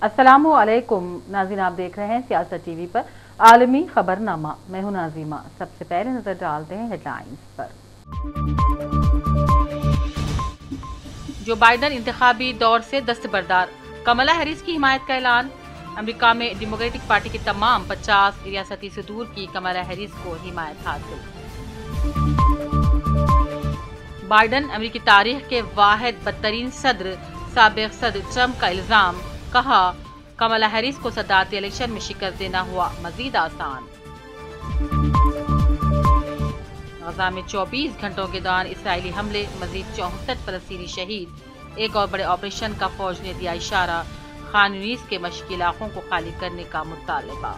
अस्सलामु अलैकुम नाज़रीन, आप देख रहे हैं सियासत टीवी पर आलमी खबरनामा। मैं हूं नाज़िमा। सबसे पहले नजर डालते हैं हेडलाइंस पर। जो बाइडन इंतखाबी दौर से दस्तबरदार, कमला हैरिस की हिमायत का ऐलान। अमेरिका में डेमोक्रेटिक पार्टी की तमाम 50 रियासती सदूर की कमला हैरिस को हिमायत हासिल। बाइडन अमेरिकी तारीख के वाहिद बदतरीन सदर, साबिक सदर ट्रंप का इल्जाम। कहा, कमला हैरिस को सदारती इलेक्शन में शिकस्त देना हुआ मजीद आसान। गजा में 24 घंटों के दौरान इसराइली हमले, मजीद 64 फलस्तीनी शहीद। एक और बड़े ऑपरेशन का फौज ने दिया इशारा, खान यूनिस के मशकी इलाकों को खाली करने का मुतालबा।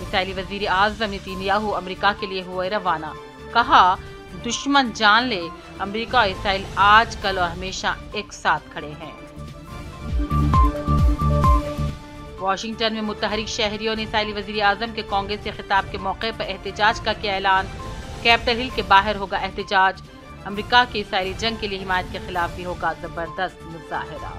इसराइली वजीर आज़म नेतन्याहू अमेरिका के लिए हुए रवाना। कहा, दुश्मन जान ले, अमेरिका और इसराइल आज कल और हमेशा एक साथ खड़े हैं। वाशिंगटन में मुतहरिक शहरियों ने इसराइली वजीर आज़म के कांग्रेस से खिताब के मौके पर एहतजाज का किया ऐलान। कैपिटल हिल के बाहर होगा एहतजाज। अमेरिका की इसराइली जंग के लिए हिमायत के खिलाफ भी होगा जबरदस्त मुजाहरा।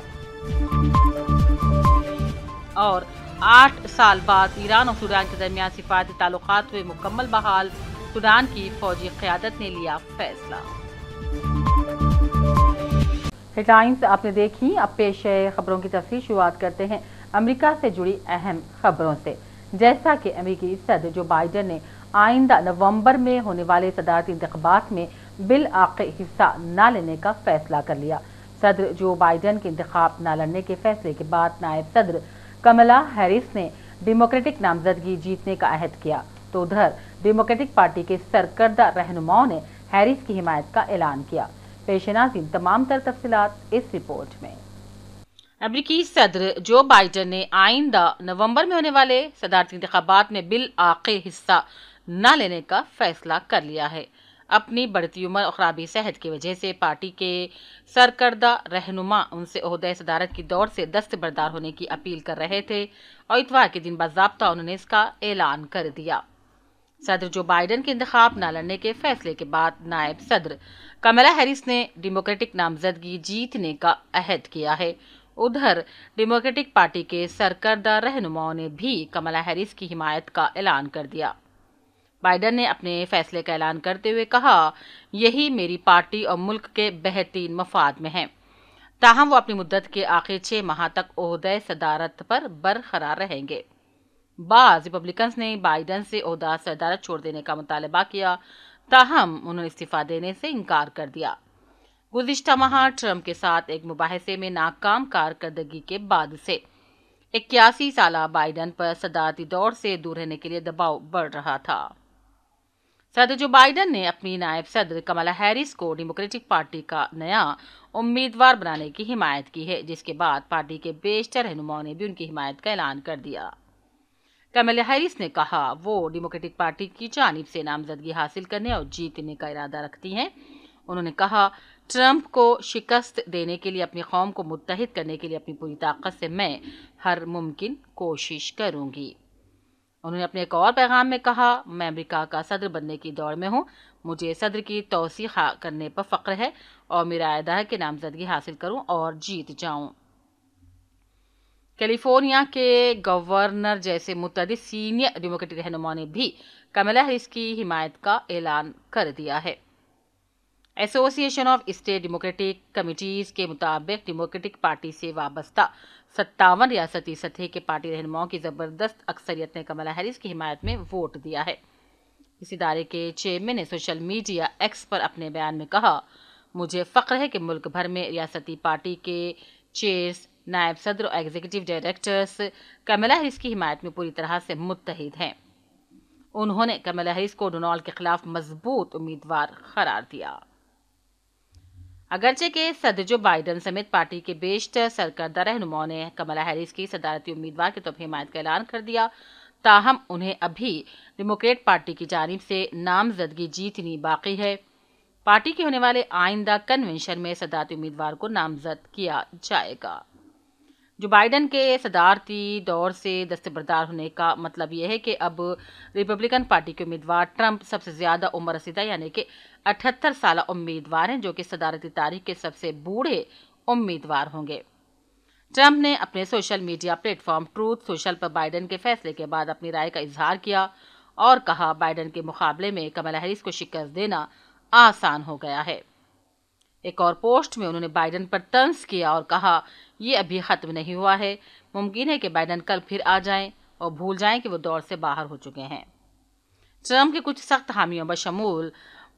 और 8 साल बाद ईरान और सूडान के दरमियान सिफारती ताल्लुकात हुए मुकम्मल बहाल। सूडान की फौजी क़यादत ने लिया फैसला। हेडलाइंस आपने देखी। अब पेश है खबरों की तफसील। शुरुआत करते हैं अमेरिका से जुड़ी अहम खबरों से। जैसा कि अमेरिकी सदर जो बाइडन ने आइंदा नवंबर में होने वाले सदारती इंतखाबात में बिल आखिर हिस्सा न लेने का फैसला कर लिया। सदर जो बाइडन के इंतखाब न लड़ने के फैसले के बाद नायब सदर कमला हैरिस ने डेमोक्रेटिक नामजदगी जीतने का अहद किया, तो उधर डेमोक्रेटिक पार्टी के सरकर्दा रहनुमाओं ने हैरिस की हिमायत का ऐलान किया। पेशनाज़ीन तमाम तर तफसीलात इस रिपोर्ट में। अमेरिकी सदर जो बाइडन ने आइंदा नवंबर में होने वाले सदारती इंतखाबात में बिल आखिर हिस्सा न लेने का फैसला कर लिया है। अपनी बढ़ती उम्र और खराबी सेहत की वजह से पार्टी के सरकर्दा रहनुमा उनसे ओहदे सदारत की दौड़ से दस्तबरदार होने की अपील कर रहे थे और इतवार के दिन बाज़ाब्ता उन्होंने इसका ऐलान कर दिया। सदर जो बाइडन के इंतखाब न लड़ने के फैसले के बाद नायब सदर कमला हैरिस ने डेमोक्रेटिक नामजदगी जीतने का अहद किया है। उधर डेमोक्रेटिक पार्टी के सरकर्दा रहनुमाओं ने भी कमला हैरिस की हिमायत का ऐलान कर दिया। बाइडन ने अपने फैसले का ऐलान करते हुए कहा, यही मेरी पार्टी और मुल्क के बेहतरीन मफाद में है। ताहम वो अपनी मुद्दत के आखिर 6 माह तक ओहदे सदारत पर बरकरार रहेंगे। बाज़ रिपब्लिकन्स ने बाइडन से ओहदा सदारत छोड़ देने का मुतालबा किया, ताहम उन्होंने इस्तीफा देने से इनकार कर दिया। गुज़िश्ता माह ट्रंप के साथ एक मुबाहिसे में नाकाम कारकर्दगी के बाद से 81 साला बाइडन पर सदारती दौर से दूर रहने के लिए दबाव बढ़ रहा था। सदर जो बाइडन ने अपनी नायब सदर कमला हैरिस को डेमोक्रेटिक पार्टी का नया उम्मीदवार बनाने की हिमायत की है, जिसके बाद पार्टी के बेशतर रहनुमाओं ने भी उनकी हिमायत का ऐलान कर दिया। कमला हैरिस ने कहा, वो डेमोक्रेटिक पार्टी की जानिब से नामजदगी हासिल करने और जीतने का इरादा रखती हैं। उन्होंने कहा, ट्रंप को शिकस्त देने के लिए अपनी कौम को मुत्तहिद करने के लिए अपनी पूरी ताकत से मैं हर मुमकिन कोशिश करूंगी। उन्होंने अपने एक और पैगाम में कहा, मैं अमेरिका का सदर बनने की दौड़ में हूँ। मुझे सदर की तौसीक़ करने पर फ़ख्र है और मेरा इरादा है कि नामजदगी हासिल करूँ और जीत जाऊँ। कैलिफोर्निया के गवर्नर जैसे मुतअद्दिद सीनियर डेमोक्रेटिक रहनुमाओं ने भी कमला हैरिस की हिमायत का ऐलान कर दिया है। Association of state democratic committees के मुताबिक डेमोक्रेटिक पार्टी से वाबस्ता 57 रियासती सतह के पार्टी रहनुमाओं की जबरदस्त अक्सरियत ने कमला हैरिस की हिमायत में वोट दिया है। इस इदारे के चेयरमैन ने सोशल मीडिया एक्स पर अपने बयान में कहा, मुझे फ़ख्र है कि मुल्क भर में रियासती पार्टी के चेयर्स, नायब सदर और एग्जीक्यूटिव डायरेक्टर्स कमला हैरिस की हिमायत में पूरी तरह से मुत्तहिद हैं। उन्होंने कमला हैरिस को डोनाल्ड के खिलाफ मजबूत उम्मीदवार करार दिया। अगरचे के सदर जो बाइडन समेत पार्टी के बेशतर सरकर्दा रहनुमाओं ने कमला हैरिस की सदारती उम्मीदवार के तौर पर हिमायत का ऐलान कर दिया, ताहम उन्हें अभी डेमोक्रेट पार्टी की जानिब से नामजदगी जीतनी बाकी है। पार्टी के होने वाले आइंदा कन्वेंशन में सदारती उम्मीदवार को नामजद किया जाएगा। जो बाइडन के सदारती दौर से दस्तबरदार होने का मतलब यह है कि अब रिपब्लिकन पार्टी के उम्मीदवार ट्रंप सबसे ज्यादा उम्र रसीदा यानी कि 78 साल उम्मीदवार हैं, जो कि सदारती तारीख के सबसे बूढ़े उम्मीदवार होंगे। ट्रंप ने अपने social media platform truth social पर बाइडेन के फैसले के बाद अपनी राय का इजहार किया और कहा, बाइडेन के मुकाबले में कमला हैरिस को शिकस्त देना आसान हो गया है। एक और पोस्ट में उन्होंने बाइडेन पर तंज किया और कहा, ये अभी खत्म नहीं हुआ है, मुमकिन है कि बाइडेन कल फिर आ जाएं और भूल जाएं कि वो दौड़ से बाहर हो चुके हैं। ट्रंप के कुछ सख्त हामियों बशमूल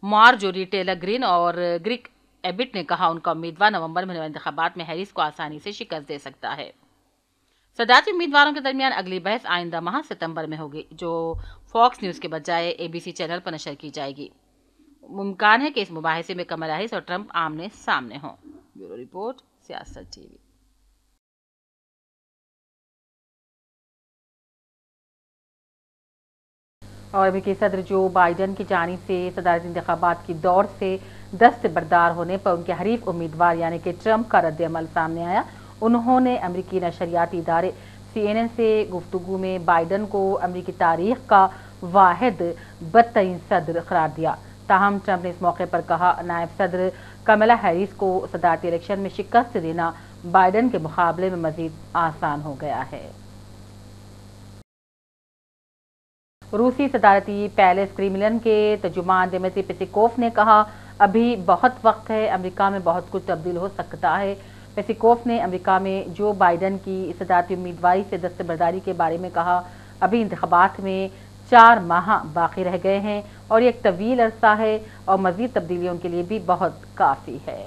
मार्जोरी टेलर ग्रीन और ग्रिग एबिट ने कहा, उनका उम्मीदवार नवंबर में होने वाले इंतखाबात में हैरिस को आसानी से शिकस्त दे सकता है। सदारती उम्मीदवारों के दरमियान अगली बहस आइंदा माह सितंबर में होगी, जो फॉक्स न्यूज के बजाय ABC चैनल पर नशर की जाएगी। मुमकिन है कि इस मुबाहिसे में कमला हैरिस और ट्रंप आमने सामने हों। ब्यूरो रिपोर्ट, सियासत TV। और अमेरिकी सदर जो बाइडेन की जानिब से सदारती इंतखाबात की दौड़ से दस्तबरदार होने पर उनके हरीफ उम्मीदवार यानी कि ट्रंप का रद्द-ए-अमल सामने आया। उन्होंने अमेरिकी नशरियाती इदारे CNN से गुफ्तगू में बाइडेन को अमेरिकी तारीख का वाहिद बदतरीन सदर करार दिया। ताहम ट्रंप ने इस मौके पर कहा, नायब सदर कमला हैरिस को सदारती इलेक्शन में शिकस्त देना बाइडेन के मुकाबले में मजीद आसान हो गया है। रूसी सदारती पैलेस क्रेमलिन के तर्जुमान दिमित्री पेस्कोव ने कहा, अभी बहुत वक्त है, अमेरिका में बहुत कुछ तब्दील हो सकता है। पेस्कोव ने अमेरिका में जो बाइडेन की सदारती उम्मीदवारी से दस्तबरदारी के बारे में कहा, अभी इंतखाबात में 4 माह बाकी रह गए हैं और ये एक तवील अरसा है और मजीद तब्दीलियों के लिए भी बहुत काफ़ी है।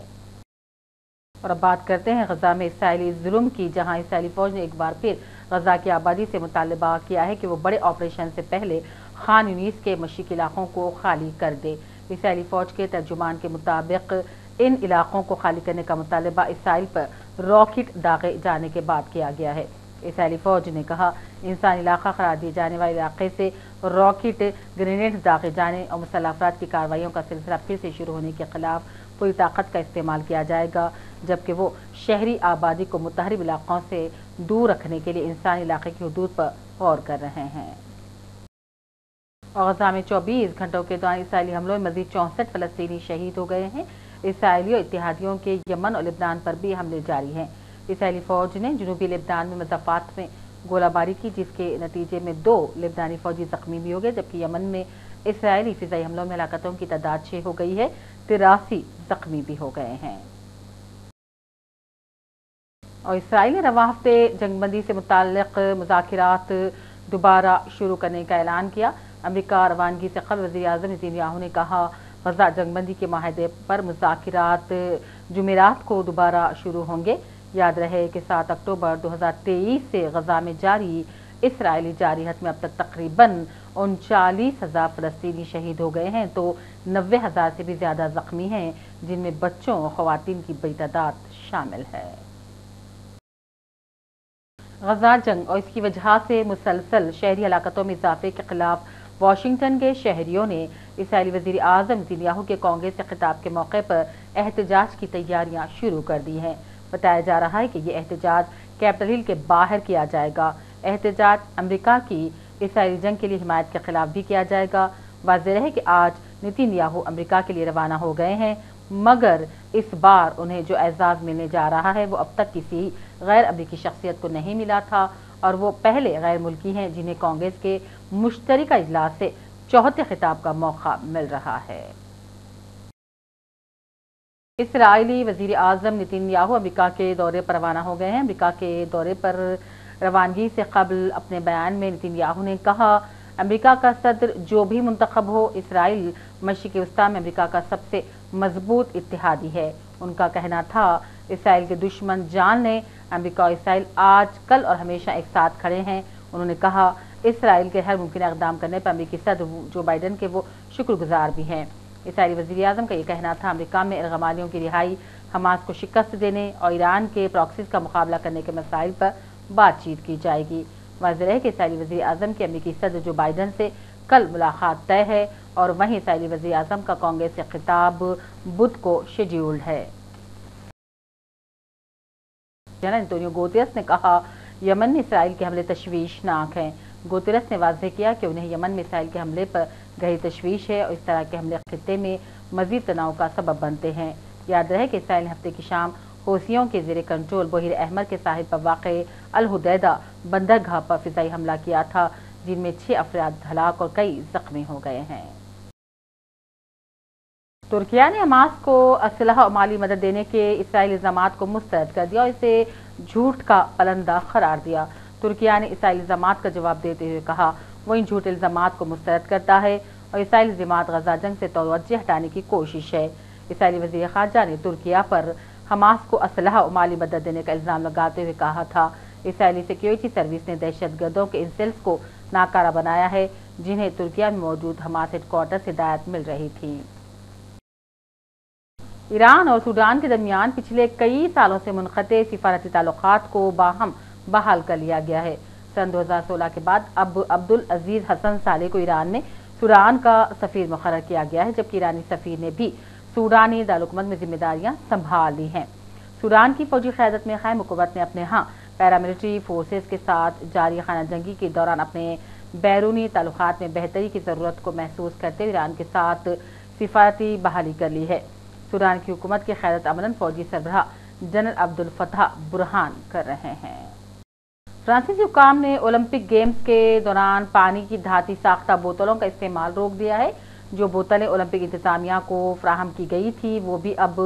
और अब बात करते हैं गजा में इसराइली जुल्म की, जहां इसराइली फौज ने एक बार फिर गजा की आबादी से मुतालबा किया है कि वो बड़े ऑपरेशन से पहले खान यूनिस के मशरिकी इलाकों को खाली कर दे। इसराइली फौज के तर्जुमान के मुताबिक इन इलाकों को खाली करने का मुतालबा इसराइल पर रॉकेट दागे जाने के बाद किया गया है। इसराइली फौज ने कहा, इंसानी इलाका करार दिए जाने वाले इलाके से रॉकेट ग्रेनेड दागे जाने और मुसल्लह अफराद की कार्रवाइयों का सिलसिला फिर से शुरू होने के खिलाफ पूरी ताकत का इस्तेमाल किया जाएगा, जबकि वो शहरी आबादी को मुतहरिब इलाकों से दूर रखने के लिए इंसानी इलाके की हदूद पर गौर कर रहे हैं। और गजा में 24 घंटों के दौरान इसराइली हमलों में मजीद 64 फलस्तीनी शहीद हो गए हैं। इसराइली और इत्तेहादियों के यमन और लिबनान पर भी हमले जारी हैं। इसराइली फौज ने जनूबी लिबनान में मज़ाफ़ात में गोलाबारी की, जिसके नतीजे में 2 लिबनानी फौजी जख्मी भी हो गए, जबकि यमन में इसराइली फिज़ाई हमलों में हलाकतों की तादाद 6 हो गई है, 83 जख्मी भी हो गए हैं। और इसराइल ने रवां हफ्ते जंगबंदी से मुताल्लिक़ मुज़ाकिरात दोबारा शुरू करने का ऐलान किया। अमेरिका रवानगी से कबल वज़ीर-ए-आज़म नेतन्याहू ने कहा, गजा जंगबंदी के माहदे पर मुज़ाकिरात जुमेरात को दोबारा शुरू होंगे। याद रहे कि 7 अक्टूबर 2023 से गजा में जारी इसराइली जारहत में अब तक तकरीबन 39,000 फ़लस्तीनी शहीद हो गए हैं, तो 90,000 से भी ज़्यादा ज़ख्मी हैं, जिनमें बच्चों और ख़वातीन की बड़ी तादाद शामिल है। गजा जंग और इसकी वजह से मुसलसल शहरी हलाकतों में इजाफे के खिलाफ वाशिंगटन के शहरियों ने इसराइली वज़ीर-ए-आज़म नेतन्याहू के कांग्रेस से खिताब के मौके पर एहतजाज की तैयारियां शुरू कर दी हैं। बताया जा रहा है कि ये एहतजाज कैपिटल हिल के बाहर किया जाएगा। एहतजाज अमेरिका की इसराइली जंग के लिए हिमायत के खिलाफ भी किया जाएगा। वाज़ेह है कि आज नेतन्याहू अमेरिका के लिए रवाना हो गए हैं, मगर इस बार उन्हें जो एजाज़ मिलने जा रहा है वो अब तक किसी गैर अमेरिकी शख्सियत को नहीं मिला था, और वो पहले गैर मुल्की हैं जिन्हें कांग्रेस के मुश्तरका इजलास से चौथे खिताब का मौका मिल रहा है। इसराइली वज़ीर-ए-आज़म नेतन्याहू अमेरिका के दौरे पर रवाना हो गए हैं। अमेरिका के दौरे पर रवानगी से कबल अपने बयान में नेतन्याहू ने कहा, अमेरिका का सदर जो भी मुंतखब हो, इसराइल मशरिक़ वस्ता में अमेरिका का सबसे मजबूत इत्तेहादी है। उनका कहना था, इसराइल के दुश्मन जान लें, अमेरिका और इसराइल आज, कल और हमेशा एक साथ खड़े हैं। उन्होंने कहा, इसराइल के हर मुमकिन इक़दाम करने पर अमेरिकी सदर जो बाइडेन के वो शुक्रगुजार भी हैं। इसराइली वज़ीर-ए-आज़म का ये कहना था, अमेरिका में इरग़मालियों की रिहाई, हमास को शिकस्त देने और ईरान के प्रॉक्सीज़ का मुकाबला करने के मसाइल पर बातचीत की जाएगी। वाज़ेह है कि इसराइली वज़ीर-ए-आज़म की अमेरिकी सदर जो बाइडेन से कल मुलाकात तय है, और वहीं इसराइली वज़ीर-ए-आज़म का कांग्रेस से खिताब बुध को शेड्यूल्ड है। एंटोनियो गुतेरेस ने कहा, यमन में इसराइल के हमले तशवीशनाक हैं। गुतेरेस ने वाज़ेह किया कि उन्हें यमन में इसराइल के हमले पर गहरी तशवीश है और इस तरह के हमले खित्ते में मज़ीद तनाव का सबब बनते हैं। याद रहे कि इसराइल ने हफ्ते की शाम حوثیوں کے زیر کنٹرول بحیر احمر کے ساحل پر واقع الحدیدہ بندرگاہ پر فضائی حملہ کیا تھا، جن میں 6 افراد ہلاک اور کئی زخمی ہو گئے ہیں۔ ترکیہ نے حماس کو اسلحہ اور مالی مدد دینے کے اسرائیلی الزامات کو مسترد کر دیا اور اسے جھوٹ کا پلندہ قرار دیا۔ ترکیہ نے اسرائیلی الزامات کا جواب دیتے ہوئے کہا وہ ان جھوٹے الزامات کو مسترد کرتا ہے اور اسرائیلی الزامات غزہ جنگ سے توجہ ہٹانے کی کوشش ہے۔ اسرائیلی وزیر خارجہ نے ترکیہ پر حماس کو اسلحہ اور مالی مدد دینے کا الزام لگاتے ہوئے کہا تھا اسرائیلی سیکیورٹی سروس نے دہشت گردوں کے ان سیلز کو ناکارہ بنایا ہے جنہیں ترکیہ میں موجود حماس ہیڈ کوارٹر سے ہدایت مل رہی تھی۔ ایران اور سوڈان کے درمیان پچھلے کئی سالوں سے منقطع سفارتی تعلقات کو باہم بحال کر لیا گیا ہے۔ سن 2016 کے بعد اب عبدالعزیز حسن صالح کو ایران میں سوڈان کا سفیر مقرر کیا گیا ہے، جبکہ ایرانی سفیر نے بھی سوڈانی دارالحکومت میں ذمہ داریاں سنبھال لی ہیں۔ سوڈان کی فوجی قیادت میں قائم حکومت نے اپنے ہاں پیراملٹری فورسز کے ساتھ جاری خانہ جنگی کے دوران اپنے بیرونی تعلقات میں بہتری کی ضرورت کو محسوس کرتے ہوئے ایران کے ساتھ سفارتی بحالی کر لی ہے۔ سوڈان کی حکومت کی قیادت عملاً فوجی سربراہ جنرل عبدالفتاح برہان کر رہے ہیں۔ فرانسیسی حکام نے اولمپک گیمز کے دوران پانی کی دھاتی ساختہ بوتلوں کا استعمال روک دیا ہے۔ جو بوتلیں اولمپک انتظامیہ کو فراہم کی گئی تھی وہ بھی اب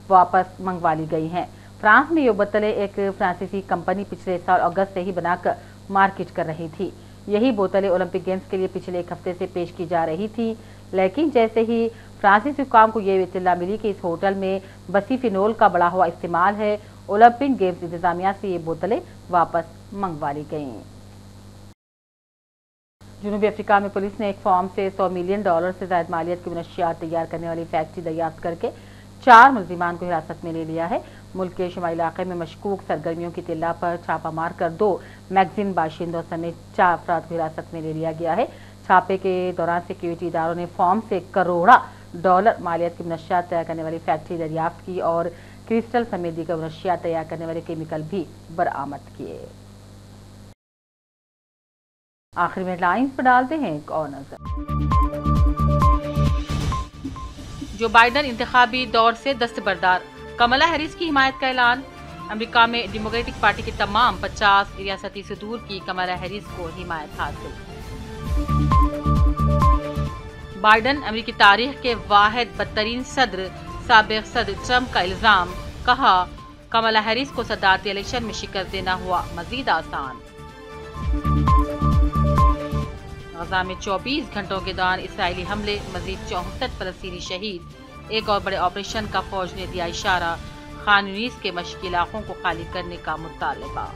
واپس منگوا لی گئی ہیں۔ فرانس میں یہ بوتلیں ایک فرانسیسی کمپنی پچھلے سال اگست سے ہی بنا کر مارکیٹ کر رہی تھی۔ یہی بوتلیں اولمپک گیمز کے لیے پچھلے ایک ہفتے سے پیش کی جا رہی تھی، لیکن جیسے ہی فرانسیسی حکام کو یہ اطلاع ملی کہ اس ہوٹل میں بسی فینول کا بڑھا ہوا استعمال ہے، اولمپک گیمز انتظامیہ سے یہ بوتلیں واپس منگوا لی گئیں۔ جنوبی افریقہ میں پولیس نے ایک فارم سے $100 ملین سے زائد مالیت کی منشیات تیار کرنے والی فیکٹری دریافت کر کے 4 ملزمان کو حراست میں لے لیا ہے۔ ملک کے شمالی علاقے میں مشکوک سرگرمیوں کی اطلاع پر چھاپہ مار کر 2 میگزین باشندوں سمیت 4 افراد کو حراست میں لے لیا گیا ہے۔ چھاپے کے دوران سیکیورٹی اداروں نے فارم سے کروڑا ڈالر مالیت کی منشیات تیار کرنے والی فیکٹری دریافت کی اور کرسٹل سمیت دیگر منشیات تیار کرنے والے کیمیکل بھی برآمد کیے۔ آخر میں لائنز پر ڈالتے ہیں ایک اور نظر۔ جو بائیڈن انتخابی دور سے دستبردار، کملا ہیرس کی حمایت کا اعلان۔ امریکہ میں ڈیموکریٹک پارٹی کے تمام 50 ریاستی صدور کی کملا ہیرس کو حمایت حاصل۔ بائیڈن امریکی تاریخ کے واحد بدترین صدر، سابق صدر ٹرمپ کا الزام، کہا کملا ہیرس کو صدارتی الیکشن میں شکست دینا ہوا مزید آسان۔ غزہ میں 24 گھنٹوں کے دوران اسرائیلی حملے، مزید 64 فلسطینی شہید۔ ایک اور بڑے آپریشن کا فوج نے دیا اشارہ، خان یونیس کے مشرقی علاقوں کو خالی کرنے کا مطالبہ۔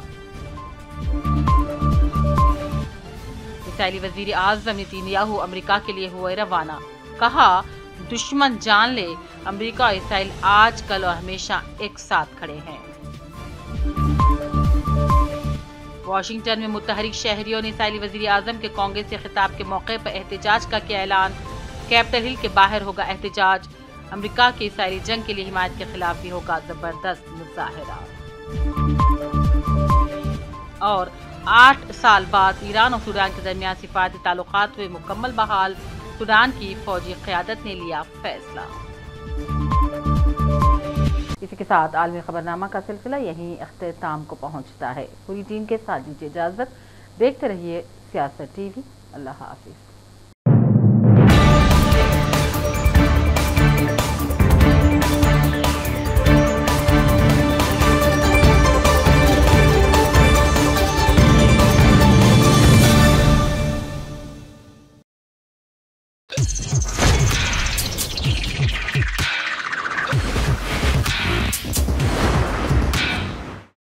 اسرائیلی وزیر اعظم نیتن یاہو امریکہ کے لیے ہوئے روانہ، کہا دشمن جان لے، امریکہ اور اسرائیل آج کل اور ہمیشہ ایک ساتھ کھڑے ہیں۔ واشنگٹن میں متحرک شہریوں نے اسرائیلی وزیر اعظم کے کانگریس سے خطاب کے موقع پر احتجاج کا کیا اعلان۔ کیپٹل ہل کے باہر ہوگا احتجاج، امریکہ کی اسرائیلی جنگ کے لیے حمایت کے خلاف بھی ہوگا زبردست مظاہرہ۔ اور 8 سال بعد ایران اور سوڈان کے درمیان سفارتی تعلقات ہوئے مکمل بحال، سوڈان کی فوجی قیادت نے لیا فیصلہ۔ اسی کے ساتھ عالمی خبرنامہ کا سلسلہ یہیں اختتام کو پہنچتا ہے۔ پوری ٹیم کے ساتھ دیجیے اجازت، دیکھتے رہیے سیاست ٹی وی۔ اللہ حافظ۔